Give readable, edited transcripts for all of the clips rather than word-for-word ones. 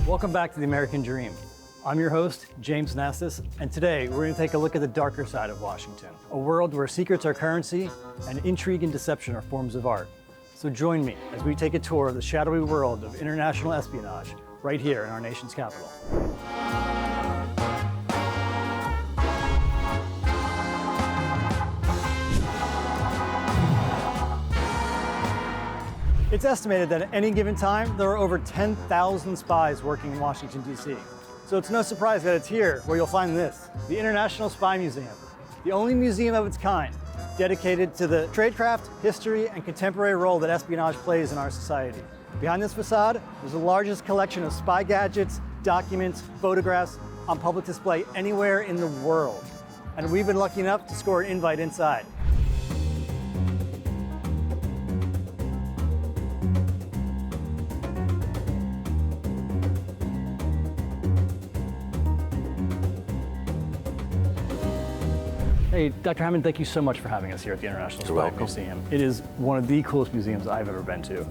Welcome back to the American Dream. I'm your host, James Nastis, and today we're going to take a look at the darker side of Washington, a world where secrets are currency and intrigue and deception are forms of art. So join me as we take a tour of the shadowy world of international espionage right here in our nation's capital. It's estimated that at any given time, there are over 10,000 spies working in Washington, D.C. So it's no surprise that it's here where you'll find this, the International Spy Museum, the only museum of its kind dedicated to the tradecraft, history, and contemporary role that espionage plays in our society. Behind this facade, there's the largest collection of spy gadgets, documents, photographs on public display anywhere in the world. And we've been lucky enough to score an invite inside. Hey, Dr. Hammond, thank you so much for having us here at the International Spy Museum. It is one of the coolest museums I've ever been to.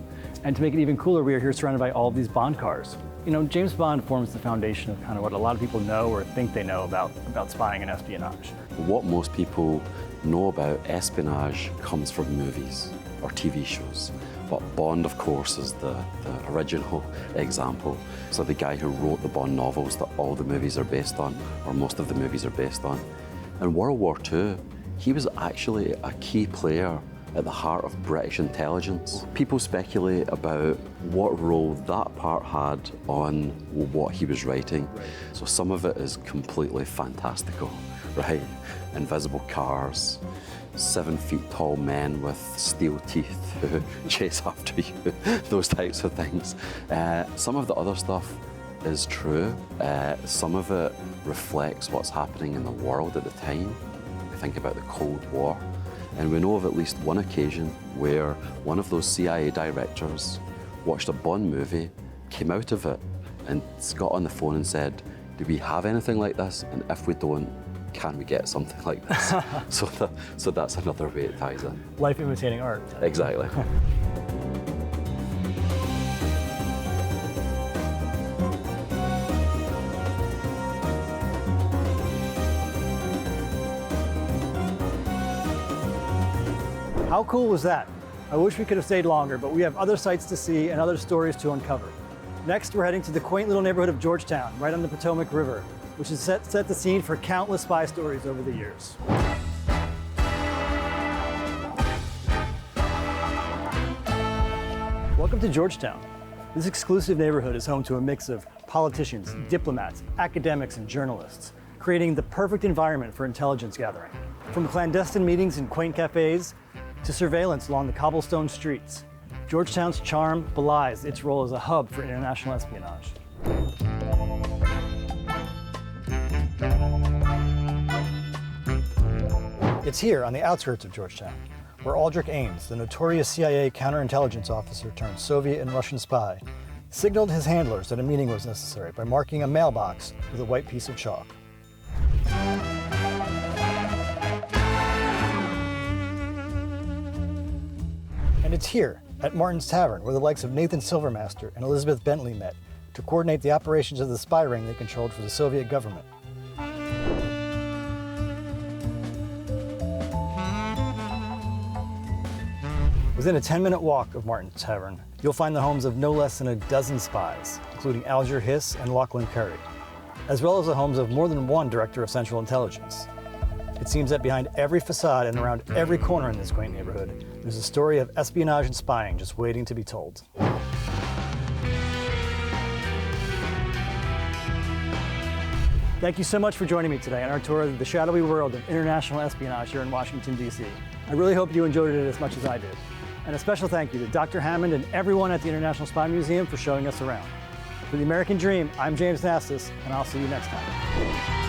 And to make it even cooler, we are here surrounded by all of these Bond cars. You know, James Bond forms the foundation of kind of what a lot of people know or think they know about spying and espionage. What most people know about espionage comes from movies or TV shows. But Bond, of course, is the original example. So the guy who wrote the Bond novels that all the movies are based on, or most of the movies are based on. In World War II, he was actually a key player at the heart of British intelligence. People speculate about what role that part had on what he was writing. So some of it is completely fantastical, right? Invisible cars, 7 feet tall men with steel teeth who chase after you, those types of things. Some of the other stuff is true. Some of it reflects what's happening in the world at the time. We think about the Cold War, and we know of at least one occasion where one of those CIA directors watched a Bond movie, came out of it, and got on the phone and said, "Do we have anything like this? And if we don't, can we get something like this?" So that's another way it ties in. Life imitating art. Exactly. How cool was that? I wish we could have stayed longer, but we have other sights to see and other stories to uncover. Next, we're heading to the quaint little neighborhood of Georgetown, right on the Potomac River, which has set the scene for countless spy stories over the years. Welcome to Georgetown. This exclusive neighborhood is home to a mix of politicians, diplomats, academics, and journalists, creating the perfect environment for intelligence gathering. From clandestine meetings in quaint cafes to surveillance along the cobblestone streets, Georgetown's charm belies its role as a hub for international espionage. It's here on the outskirts of Georgetown, where Aldrich Ames, the notorious CIA counterintelligence officer turned Soviet and Russian spy, signaled his handlers that a meeting was necessary by marking a mailbox with a white piece of chalk. And it's here, at Martin's Tavern, where the likes of Nathan Silvermaster and Elizabeth Bentley met to coordinate the operations of the spy ring they controlled for the Soviet government. Within a 10-minute walk of Martin's Tavern, you'll find the homes of no less than a dozen spies, including Alger Hiss and Lachlan Curry, as well as the homes of more than one director of Central Intelligence. It seems that behind every facade and around every corner in this quaint neighborhood, there's a story of espionage and spying just waiting to be told. Thank you so much for joining me today on our tour of the shadowy world of international espionage here in Washington, D.C. I really hope you enjoyed it as much as I did. And a special thank you to Dr. Hammond and everyone at the International Spy Museum for showing us around. For the American Dream, I'm James Nastis, and I'll see you next time.